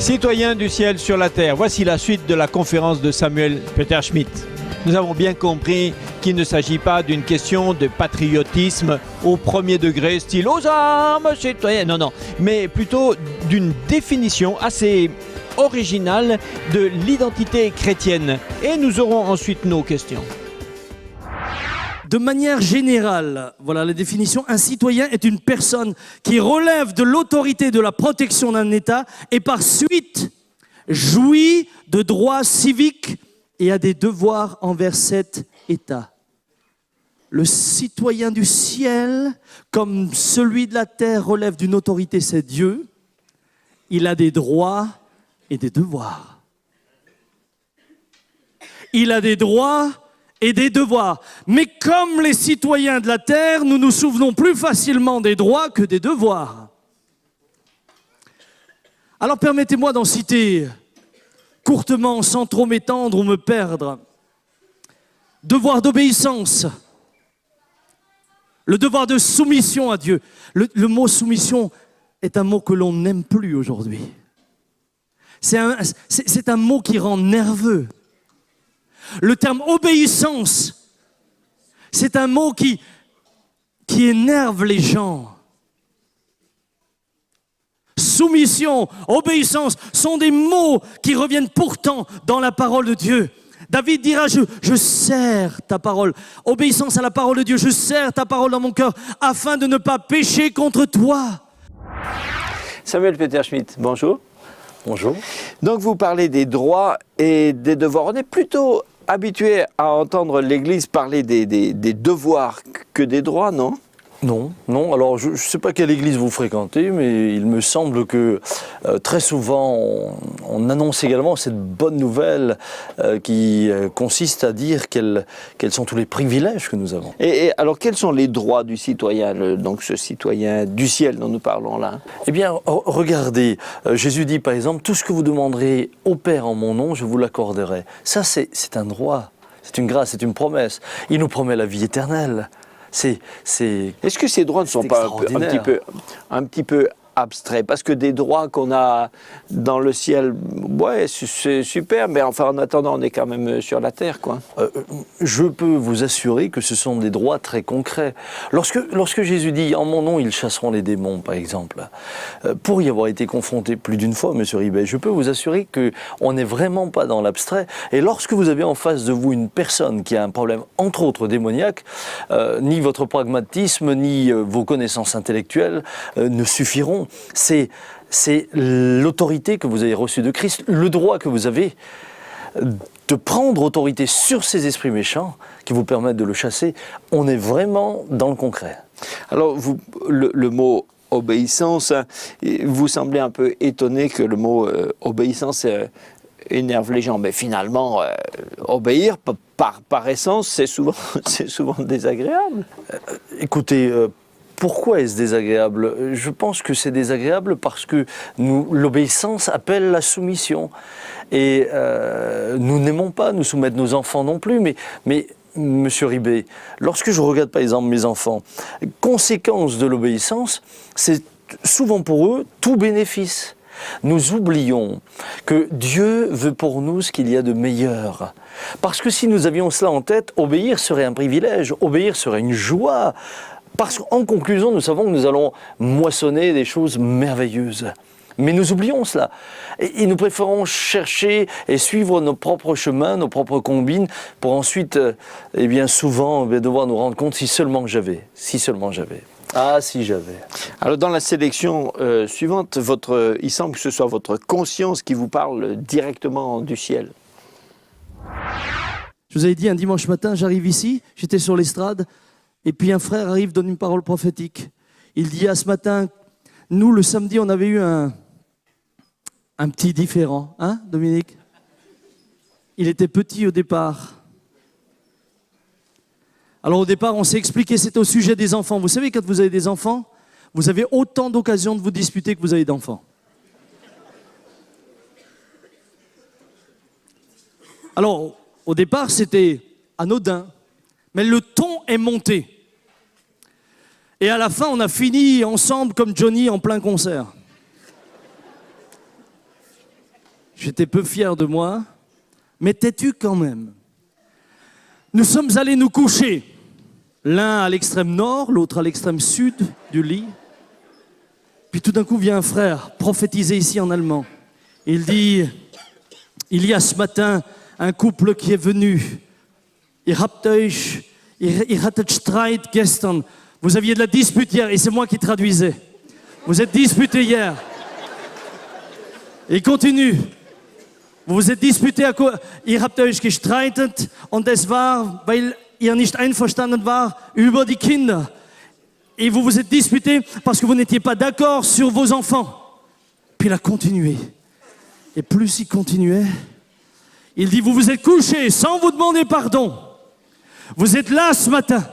Citoyens du ciel sur la terre, voici la suite de la conférence de Samuel Peter Schmidt. Nous avons bien compris qu'il ne s'agit pas d'une question de patriotisme au premier degré, style aux armes, citoyens, non, mais plutôt d'une définition assez originale de l'identité chrétienne. Et nous aurons ensuite nos questions. De manière générale, voilà la définition, un citoyen est une personne qui relève de l'autorité de la protection d'un État et par suite jouit de droits civiques et a des devoirs envers cet État. Le citoyen du ciel, comme celui de la terre, relève d'une autorité, c'est Dieu. Il a des droits et des devoirs. Il a des droits et des devoirs. Mais comme les citoyens de la terre, nous nous souvenons plus facilement des droits que des devoirs. Alors permettez-moi d'en citer courtement, sans trop m'étendre ou me perdre. Devoir d'obéissance. Le devoir de soumission à Dieu. Le mot soumission est un mot que l'on n'aime plus aujourd'hui. C'est un mot qui rend nerveux. Le terme obéissance, c'est un mot qui énerve les gens. Soumission, obéissance sont des mots qui reviennent pourtant dans la parole de Dieu. David dira, je serre ta parole. Obéissance à la parole de Dieu, je serre ta parole dans mon cœur afin de ne pas pécher contre toi. Samuel Peter Schmidt, bonjour. Bonjour. Donc vous parlez des droits et des devoirs. On est plutôt habitué à entendre l'Église parler des devoirs que des droits, non ? Non. Alors, je ne sais pas quelle église vous fréquentez, mais il me semble que très souvent, on annonce également cette bonne nouvelle qui consiste à dire quels sont tous les privilèges que nous avons. Et alors, quels sont les droits du citoyen, donc ce citoyen du ciel dont nous parlons là ? Eh bien, regardez, Jésus dit par exemple, tout ce que vous demanderez au Père en mon nom, je vous l'accorderai. Ça, c'est un droit, c'est une grâce, c'est une promesse. Il nous promet la vie éternelle. Est-ce que ces droits ne sont pas un petit peu abstraits? Parce que des droits qu'on a dans le ciel, ouais, c'est super, mais enfin en attendant, on est quand même sur la terre, quoi. Je peux vous assurer que ce sont des droits très concrets. Lorsque Jésus dit « En mon nom, ils chasseront les démons », par exemple, pour y avoir été confronté plus d'une fois, M. Ribet, je peux vous assurer qu'on n'est vraiment pas dans l'abstrait. Et lorsque vous avez en face de vous une personne qui a un problème, entre autres démoniaque, ni votre pragmatisme, ni vos connaissances intellectuelles ne suffiront. C'est l'autorité que vous avez reçue de Christ, le droit que vous avez de prendre autorité sur ces esprits méchants qui vous permettent de le chasser. On est vraiment dans le concret. Alors, le mot obéissance, vous semblez un peu étonné que le mot obéissance énerve les gens. Mais finalement, obéir, par essence, c'est souvent désagréable. Écoutez, pourquoi est-ce désagréable ? Je pense que c'est désagréable parce que l'obéissance appelle la soumission. Et nous n'aimons pas nous soumettre nos enfants non plus, mais Monsieur Ribet, lorsque je regarde par exemple mes enfants, conséquence de l'obéissance, c'est souvent pour eux tout bénéfice. Nous oublions que Dieu veut pour nous ce qu'il y a de meilleur. Parce que si nous avions cela en tête, obéir serait un privilège, obéir serait une joie. Parce qu'en conclusion, nous savons que nous allons moissonner des choses merveilleuses. Mais nous oublions cela. Et nous préférons chercher et suivre nos propres chemins, nos propres combines, pour ensuite, souvent, devoir nous rendre compte si seulement j'avais. Ah, si j'avais. Alors, dans la sélection suivante, il semble que ce soit votre conscience qui vous parle directement du ciel. Je vous avais dit, un dimanche matin, j'arrive ici, j'étais sur l'estrade, et puis un frère arrive, donne une parole prophétique. Il dit, ce matin, nous, le samedi, on avait eu un petit différend. Hein, Dominique ? Il était petit au départ. Alors au départ, on s'est expliqué, c'était au sujet des enfants. Vous savez, quand vous avez des enfants, vous avez autant d'occasions de vous disputer que vous avez d'enfants. Alors, au départ, c'était anodin. Mais le ton est monté. Et à la fin, on a fini ensemble comme Johnny en plein concert. J'étais peu fier de moi, mais têtu quand même. Nous sommes allés nous coucher, l'un à l'extrême nord, l'autre à l'extrême sud du lit. Puis tout d'un coup vient un frère prophétiser ici en allemand. Il dit, il y a ce matin un couple qui est venu. Ihr hattet Streit gestern. Vous aviez de la dispute hier, et c'est moi qui traduisais. Vous êtes disputés hier. Et il continue. Vous vous êtes disputé, ihr habt euch gestreitet und es war, weil ihr nicht einverstanden war über die Kinder. Et vous vous êtes disputé parce que vous n'étiez pas d'accord sur vos enfants. Puis il a continué. Et plus il continuait, il dit, vous vous êtes couchés sans vous demander pardon. Vous êtes là ce matin.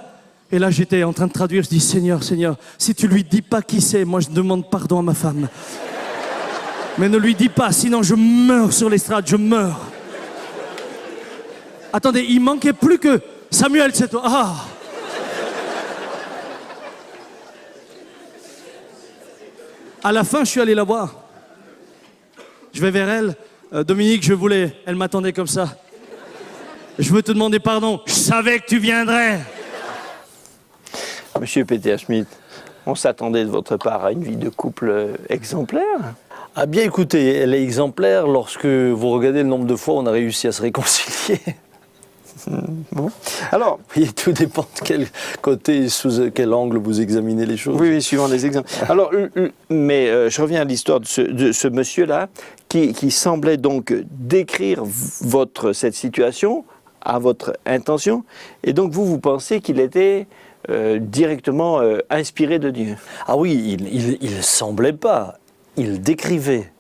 Et là j'étais en train de traduire, je dis, Seigneur, Seigneur, si tu lui dis pas qui c'est, moi je demande pardon à ma femme. Mais ne lui dis pas, sinon je meurs sur l'estrade, je meurs. Attendez, il manquait plus que Samuel, c'est toi. Ah! À la fin, je suis allé la voir. Je vais vers elle. Dominique, elle m'attendait comme ça. Je veux te demander pardon. Je savais que tu viendrais. Monsieur Peter Schmitt, on s'attendait de votre part à une vie de couple exemplaire. Ah bien écoutez, elle est exemplaire lorsque vous regardez le nombre de fois où on a réussi à se réconcilier. Bon. Alors, Oui, tout dépend de quel côté, sous quel angle vous examinez les choses. oui, suivant les exemples. Alors, je reviens à l'histoire de ce monsieur-là qui semblait donc décrire cette situation à votre intention. Et donc, vous pensez qu'il était directement inspiré de Dieu. Ah oui, il ne semblait pas, il décrivait.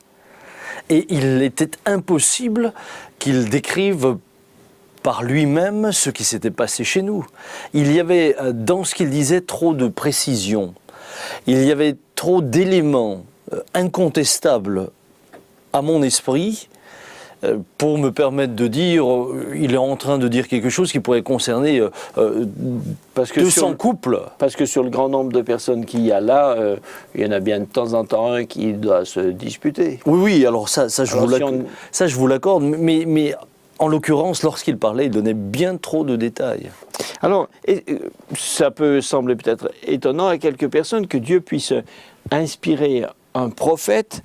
Et il était impossible qu'il décrive par lui-même ce qui s'était passé chez nous. Il y avait dans ce qu'il disait trop de précision. Il y avait trop d'éléments incontestables à mon esprit pour me permettre de dire il est en train de dire quelque chose qui pourrait concerner 200 couples. Parce que sur le grand nombre de personnes qu'il y a là, il y en a bien de temps en temps un qui doit se disputer. Oui, alors ça je vous l'accorde, mais en l'occurrence, lorsqu'il parlait, il donnait bien trop de détails. Alors, ça peut sembler peut-être étonnant à quelques personnes que Dieu puisse inspirer un prophète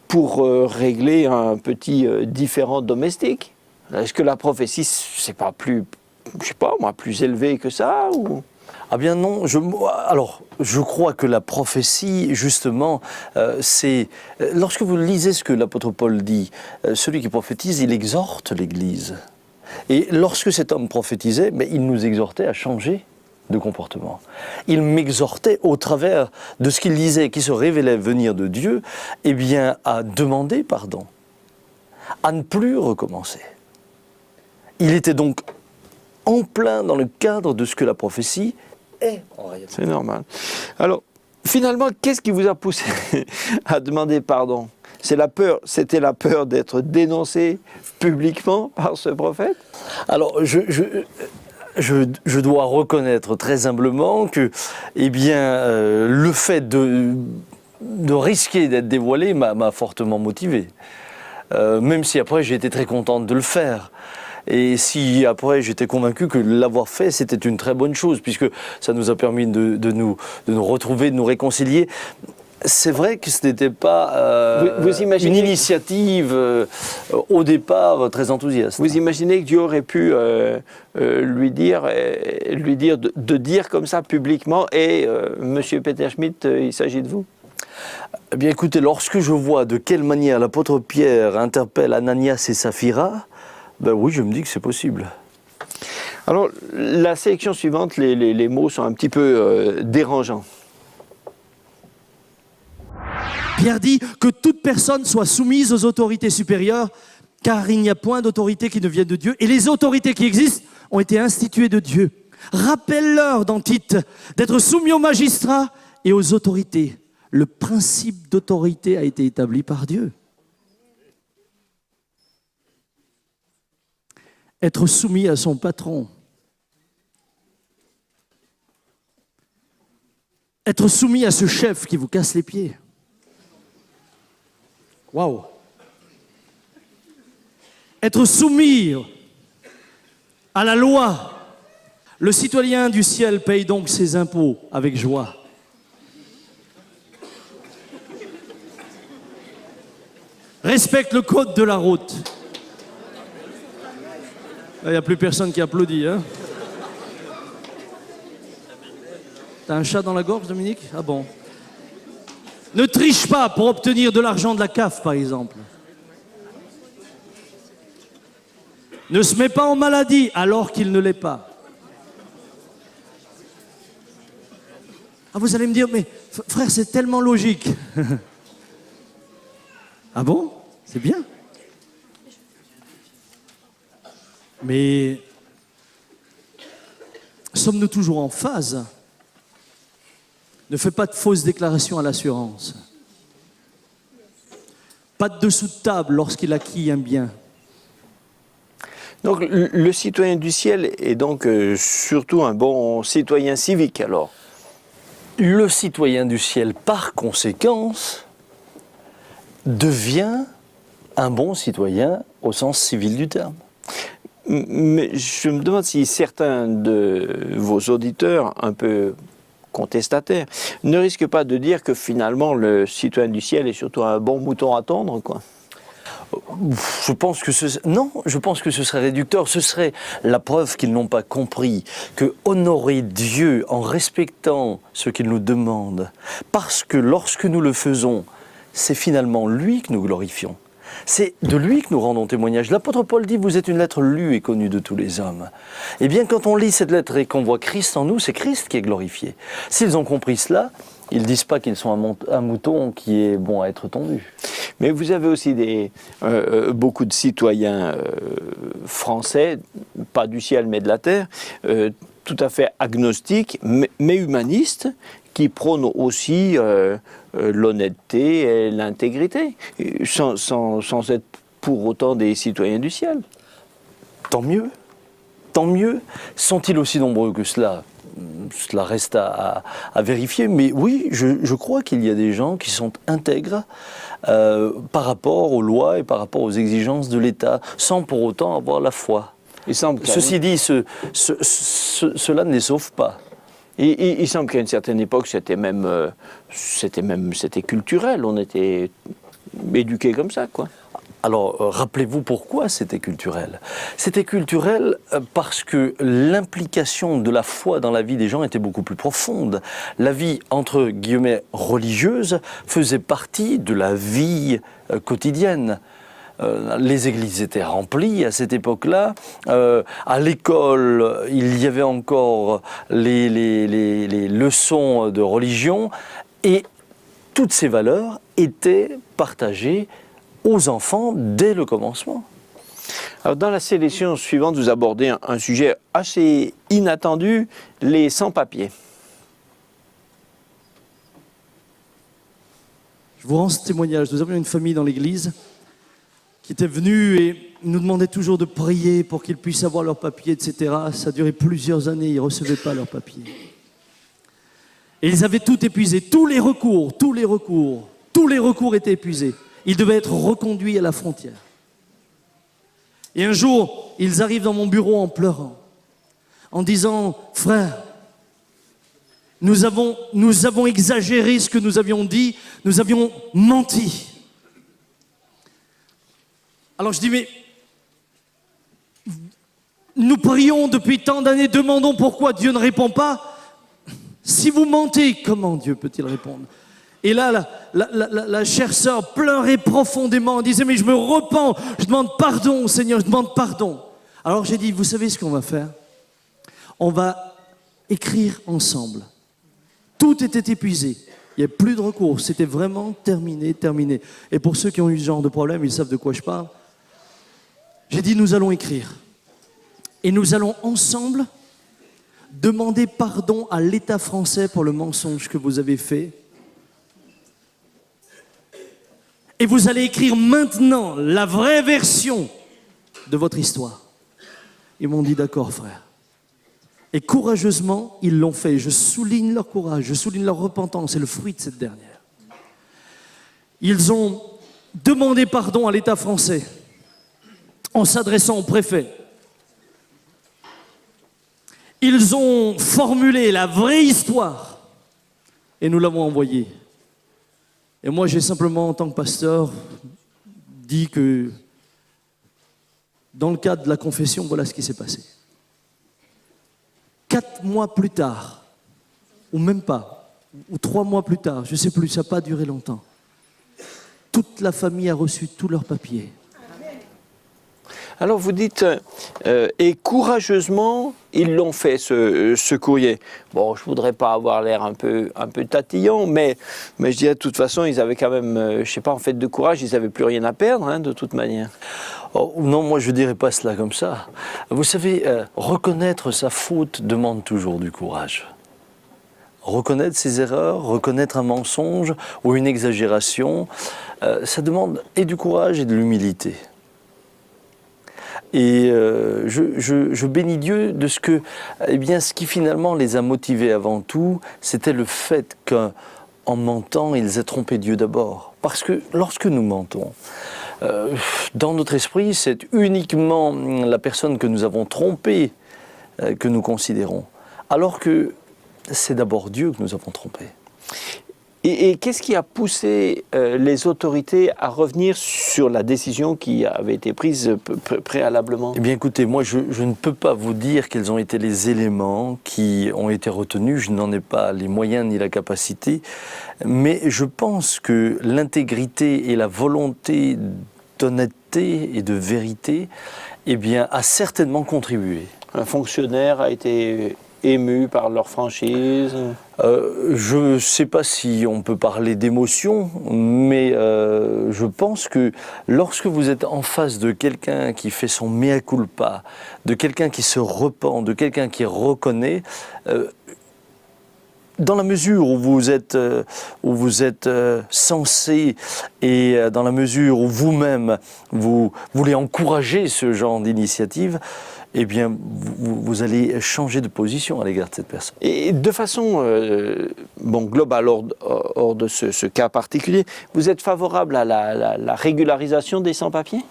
pour régler un petit différend domestique. Est-ce que la prophétie, c'est pas plus, je sais pas moi, plus élevé que ça ou... Ah bien non, je crois que la prophétie, justement, c'est... Lorsque vous lisez ce que l'apôtre Paul dit, celui qui prophétise, il exhorte l'Église. Et lorsque cet homme prophétisait, il nous exhortait à changer de comportement. Il m'exhortait au travers de ce qu'il disait, qui se révélait venir de Dieu, à demander pardon, à ne plus recommencer. Il était donc en plein dans le cadre de ce que la prophétie est en réalité. C'est normal. Alors, finalement, qu'est-ce qui vous a poussé à demander pardon ? C'était la peur d'être dénoncé publiquement par ce prophète ? Alors, je dois reconnaître très humblement que, le fait de risquer d'être dévoilé m'a fortement motivé. Même si après j'ai été très contente de le faire. Et si après j'étais convaincu que l'avoir fait, c'était une très bonne chose, puisque ça nous a permis de nous retrouver, de nous réconcilier. C'est vrai que ce n'était pas une initiative au départ très enthousiaste. Vous imaginez que Dieu aurait pu lui dire de dire comme ça publiquement « Et Monsieur Peter Schmitt, il s'agit de vous ». Eh bien écoutez, lorsque je vois de quelle manière l'apôtre Pierre interpelle Ananias et Saphira, oui, je me dis que c'est possible. Alors, la sélection suivante, les mots sont un petit peu dérangeants. Pierre dit que toute personne soit soumise aux autorités supérieures, car il n'y a point d'autorité qui ne vienne de Dieu. Et les autorités qui existent ont été instituées de Dieu. Rappelle-leur dans Tite d'être soumis aux magistrats et aux autorités. Le principe d'autorité a été établi par Dieu. Être soumis à son patron. Être soumis à ce chef qui vous casse les pieds. Waouh! être soumis à la loi. Le citoyen du ciel paye donc ses impôts avec joie. Respecte le code de la route. Il n'y a plus personne qui applaudit, hein? T'as un chat dans la gorge, Dominique? Ah bon. Ne triche pas pour obtenir de l'argent de la CAF, par exemple. Ne se met pas en maladie alors qu'il ne l'est pas. Ah, vous allez me dire, mais frère, c'est tellement logique. Ah bon? C'est bien. Mais sommes-nous toujours en phase? Ne fais pas de fausses déclarations à l'assurance. Pas de dessous de table lorsqu'il acquit un bien. Donc le citoyen du ciel est donc surtout un bon citoyen civique alors. Le citoyen du ciel, par conséquence, devient un bon citoyen au sens civil du terme. Mais je me demande si certains de vos auditeurs, un peu contestataires, ne risquent pas de dire que finalement le citoyen du ciel est surtout un bon mouton à tondre, quoi. Je pense que je pense que ce serait réducteur. Ce serait la preuve qu'ils n'ont pas compris que honorer Dieu en respectant ce qu'il nous demande, parce que lorsque nous le faisons, c'est finalement lui que nous glorifions. C'est de lui que nous rendons témoignage. L'apôtre Paul dit « Vous êtes une lettre lue et connue de tous les hommes ». Eh bien, quand on lit cette lettre et qu'on voit Christ en nous, c'est Christ qui est glorifié. S'ils ont compris cela, ils ne disent pas qu'ils sont un mouton qui est bon à être tondu. Mais vous avez aussi beaucoup de citoyens français, pas du ciel mais de la terre, tout à fait agnostiques, mais humanistes, qui prônent aussi l'honnêteté et l'intégrité, sans être pour autant des citoyens du ciel. Tant mieux, tant mieux. Sont-ils aussi nombreux que cela ? Cela reste à vérifier, mais oui, je crois qu'il y a des gens qui sont intègres par rapport aux lois et par rapport aux exigences de l'État, sans pour autant avoir la foi. Ceci dit, cela ne les sauve pas. Il semble qu'à une certaine époque, c'était culturel, on était éduqués comme ça, quoi. Alors, rappelez-vous pourquoi c'était culturel. C'était culturel parce que l'implication de la foi dans la vie des gens était beaucoup plus profonde. La vie, entre guillemets, religieuse, faisait partie de la vie quotidienne. Les églises étaient remplies à cette époque-là. À l'école, il y avait encore les leçons de religion. Et toutes ces valeurs étaient partagées aux enfants dès le commencement. Alors dans la sélection suivante, vous abordez un sujet assez inattendu, les sans-papiers. Je vous rends ce témoignage. Nous avions une famille dans l'église qui était venue et nous demandait toujours de prier pour qu'ils puissent avoir leurs papiers, etc. Ça a duré plusieurs années, ils ne recevaient pas leurs papiers. Et ils avaient tout épuisé, tous les recours étaient épuisés. Ils devaient être reconduits à la frontière. Et un jour, ils arrivent dans mon bureau en pleurant, en disant « Frère, nous avons exagéré ce que nous avions dit, nous avions menti. » Alors je dis « Mais nous prions depuis tant d'années, demandons pourquoi Dieu ne répond pas. Si vous mentez, comment Dieu peut-il répondre ?» Et là, la chère sœur pleurait profondément, disait « Mais je me repens, je demande pardon, Seigneur, je demande pardon. » Alors j'ai dit « Vous savez ce qu'on va faire? On va écrire ensemble. » Tout était épuisé, il n'y avait plus de recours, c'était vraiment terminé. Et pour ceux qui ont eu ce genre de problème, ils savent de quoi je parle. J'ai dit « Nous allons écrire. Et nous allons ensemble demander pardon à l'État français pour le mensonge que vous avez fait. Et vous allez écrire maintenant la vraie version de votre histoire. » Ils m'ont dit « D'accord, frère. » Et courageusement, ils l'ont fait. Je souligne leur courage, je souligne leur repentance, c'est le fruit de cette dernière. Ils ont demandé pardon à l'État français en s'adressant au préfet. Ils ont formulé la vraie histoire et nous l'avons envoyée. Et moi, j'ai simplement, en tant que pasteur, dit que dans le cadre de la confession, voilà ce qui s'est passé. 4 mois plus tard, ou même pas, ou 3 mois plus tard, je ne sais plus, ça n'a pas duré longtemps, toute la famille a reçu tous leurs papiers. Alors vous dites, et courageusement, ils l'ont fait, ce courrier. Bon, je ne voudrais pas avoir l'air un peu tatillon, mais je dirais de toute façon, ils avaient quand même, je ne sais pas, en fait de courage, ils n'avaient plus rien à perdre, hein, de toute manière. Oh, non, moi je ne dirais pas cela comme ça. Vous savez, reconnaître sa faute demande toujours du courage. Reconnaître ses erreurs, reconnaître un mensonge ou une exagération, ça demande et du courage et de l'humilité. Et je bénis Dieu de ce que, eh bien, ce qui finalement les a motivés avant tout, c'était le fait qu'en mentant, ils aient trompé Dieu d'abord. Parce que lorsque nous mentons, dans notre esprit, c'est uniquement la personne que nous avons trompée que nous considérons. Alors que c'est d'abord Dieu que nous avons trompé. Et qu'est-ce qui a poussé les autorités à revenir sur la décision qui avait été prise préalablement? Eh bien écoutez, moi je ne peux pas vous dire quels ont été les éléments qui ont été retenus, je n'en ai pas les moyens ni la capacité, mais je pense que l'intégrité et la volonté d'honnêteté et de vérité, eh bien, a certainement contribué. Un fonctionnaire a été ému par leur franchise? Je ne sais pas si on peut parler d'émotion, mais je pense que lorsque vous êtes en face de quelqu'un qui fait son mea culpa, de quelqu'un qui se repent, de quelqu'un qui reconnaît, dans la mesure où vous êtes sensé et dans la mesure où vous-même vous voulez encourager ce genre d'initiative, eh bien, vous allez changer de position à l'égard de cette personne. Et de façon globale, hors de ce cas particulier, vous êtes favorable à la régularisation des sans-papiers?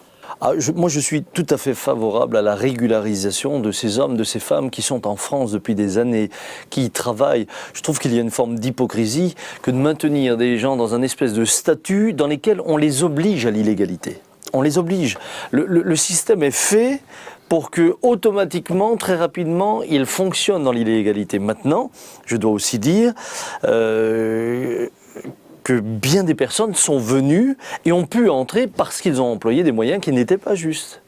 Moi, je suis tout à fait favorable à la régularisation de ces hommes, de ces femmes qui sont en France depuis des années, qui y travaillent. Je trouve qu'il y a une forme d'hypocrisie que de maintenir des gens dans un espèce de statut dans lesquels on les oblige à l'illégalité. On les oblige. Le système est fait pour que, automatiquement, très rapidement, ils fonctionnent dans l'illégalité. Maintenant, je dois aussi dire que bien des personnes sont venues et ont pu entrer parce qu'ils ont employé des moyens qui n'étaient pas justes.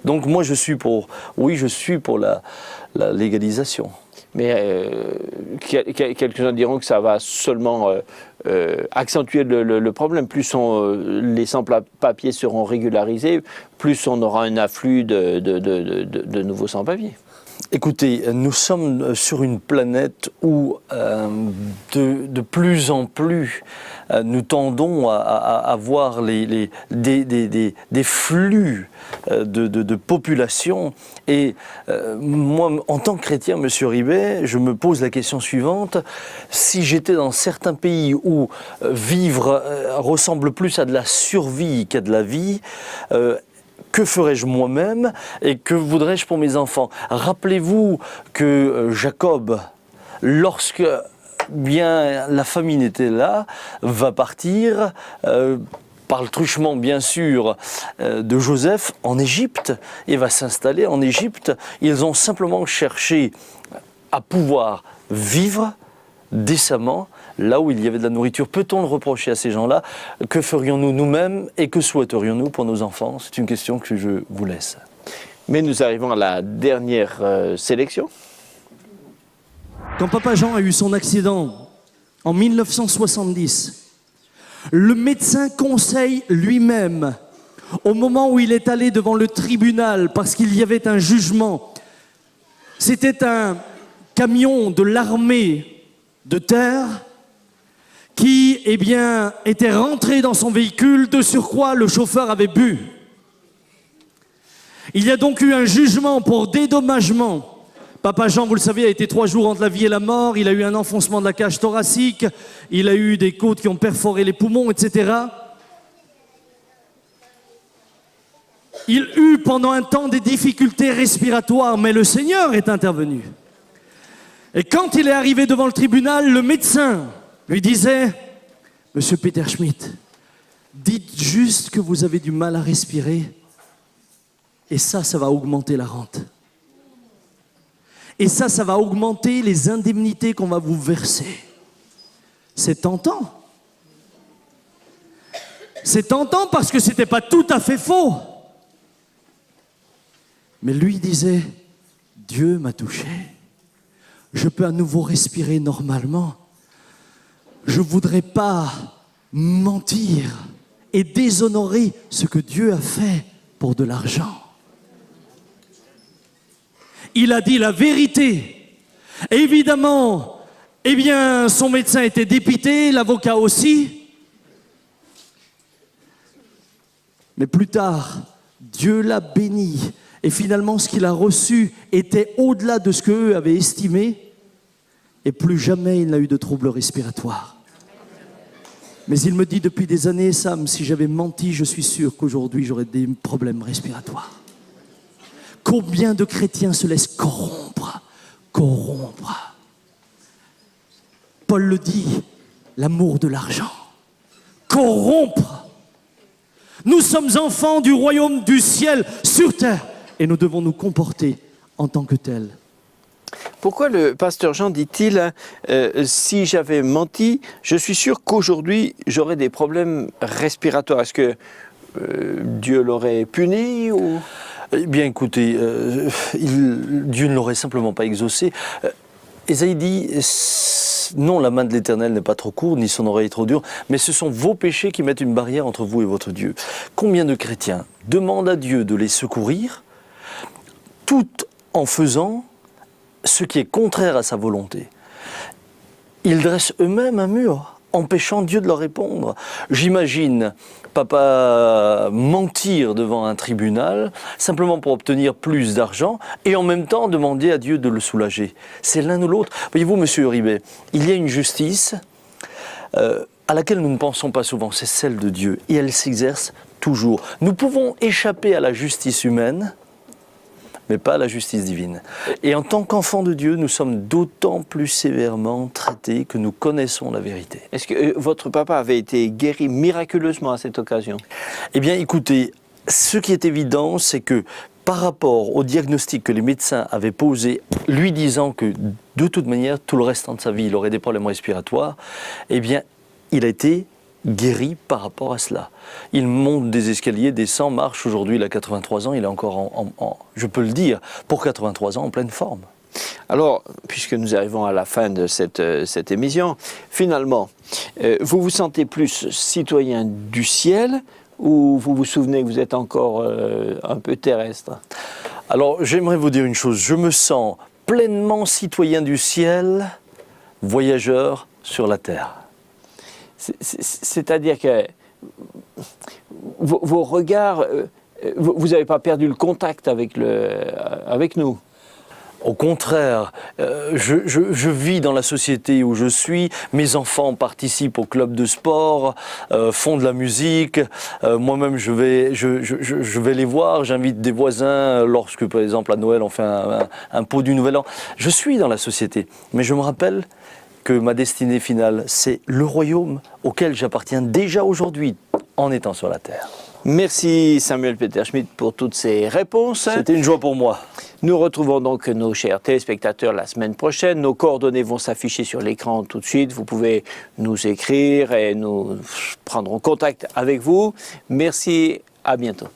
Donc moi, je suis pour la légalisation. Mais quelques-uns diront que ça va seulement accentuer le problème. Plus les sans-papiers seront régularisés, plus on aura un afflux de nouveaux sans-papiers. Écoutez, nous sommes sur une planète où de plus en plus nous tendons à voir des flux de population. Et moi, en tant que chrétien, Monsieur Ribet, je me pose la question suivante. Si j'étais dans certains pays où vivre ressemble plus à de la survie qu'à de la vie, que ferais-je moi-même et que voudrais-je pour mes enfants? Rappelez-vous que Jacob, lorsque bien la famine était là, va partir par le truchement bien sûr de Joseph en Égypte et va s'installer en Égypte. Ils ont simplement cherché à pouvoir vivre décemment là où il y avait de la nourriture. Peut-on le reprocher à ces gens-là? Que ferions-nous nous-mêmes et que souhaiterions-nous pour nos enfants? C'est une question que je vous laisse. Mais nous arrivons à la dernière sélection. Quand Papa Jean a eu son accident en 1970, le médecin conseil lui-même, au moment où il est allé devant le tribunal parce qu'il y avait un jugement, c'était un camion de l'armée de terre qui, eh bien, était rentré dans son véhicule. De surcroît, le chauffeur avait bu. Il y a donc eu un jugement pour dédommagement. Papa Jean, vous le savez, a été 3 jours entre la vie et la mort. Il a eu un enfoncement de la cage thoracique. Il a eu des côtes qui ont perforé les poumons, etc. Il eut pendant un temps des difficultés respiratoires, mais le Seigneur est intervenu. Et quand il est arrivé devant le tribunal, le médecin lui disait « Monsieur Peter Schmitt, dites juste que vous avez du mal à respirer et ça va augmenter la rente. Et ça va augmenter les indemnités qu'on va vous verser. » C'est tentant. C'est tentant parce que ce n'était pas tout à fait faux. Mais lui disait, Dieu m'a touché. Je peux à nouveau respirer normalement. Je ne voudrais pas mentir et déshonorer ce que Dieu a fait pour de l'argent. Il a dit la vérité. Évidemment, eh bien, son médecin était dépité, l'avocat aussi. Mais plus tard, Dieu l'a béni. Et finalement, ce qu'il a reçu était au-delà de ce qu'eux avaient estimé. Et plus jamais il n'a eu de troubles respiratoires. Mais il me dit depuis des années, Sam, si j'avais menti, je suis sûr qu'aujourd'hui j'aurais des problèmes respiratoires. Combien de chrétiens se laissent corrompre? Paul le dit, l'amour de l'argent. Corrompre. Nous sommes enfants du royaume du ciel sur terre et nous devons nous comporter en tant que tels. Pourquoi le pasteur Jean dit-il si j'avais menti, je suis sûr qu'aujourd'hui j'aurais des problèmes respiratoires. Est-ce que Dieu l'aurait puni ou... Eh bien écoutez, Dieu ne l'aurait simplement pas exaucé. Ésaïe dit, non, la main de l'Éternel n'est pas trop courte, ni son oreille trop dure, mais ce sont vos péchés qui mettent une barrière entre vous et votre Dieu. Combien de chrétiens demandent à Dieu de les secourir, tout en faisant ce qui est contraire à sa volonté? Ils dressent eux-mêmes un mur, empêchant Dieu de leur répondre. J'imagine papa mentir devant un tribunal simplement pour obtenir plus d'argent et en même temps demander à Dieu de le soulager. C'est l'un ou l'autre. Voyez-vous, monsieur Uribe, il y a une justice à laquelle nous ne pensons pas souvent, c'est celle de Dieu et elle s'exerce toujours. Nous pouvons échapper à la justice humaine, mais pas à la justice divine. Et en tant qu'enfants de Dieu, nous sommes d'autant plus sévèrement traités que nous connaissons la vérité. Est-ce que votre papa avait été guéri miraculeusement à cette occasion? Eh bien, écoutez, ce qui est évident, c'est que par rapport au diagnostic que les médecins avaient posé, lui disant que de toute manière, tout le restant de sa vie, il aurait des problèmes respiratoires, eh bien, il a été guéri par rapport à cela. Il monte des escaliers, descend, marche. Aujourd'hui, il a 83 ans, il est encore, je peux le dire, pour 83 ans, en pleine forme. Alors, puisque nous arrivons à la fin de cette émission, finalement, vous vous sentez plus citoyen du ciel ou vous vous souvenez que vous êtes encore un peu terrestre? Alors, j'aimerais vous dire une chose. Je me sens pleinement citoyen du ciel, voyageur sur la terre. C'est-à-dire que vos regards, vous n'avez pas perdu le contact avec nous? Au contraire, je vis dans la société où je suis, mes enfants participent au club de sport, font de la musique, moi-même je vais les voir, j'invite des voisins lorsque par exemple à Noël on fait un pot du Nouvel An. Je suis dans la société, mais je me rappelle que ma destinée finale, c'est le royaume auquel j'appartiens déjà aujourd'hui en étant sur la terre. Merci Samuel Peter Schmitt pour toutes ces réponses. C'était une joie pour moi. Nous retrouvons donc nos chers téléspectateurs la semaine prochaine. Nos coordonnées vont s'afficher sur l'écran tout de suite. Vous pouvez nous écrire et nous prendrons contact avec vous. Merci, à bientôt.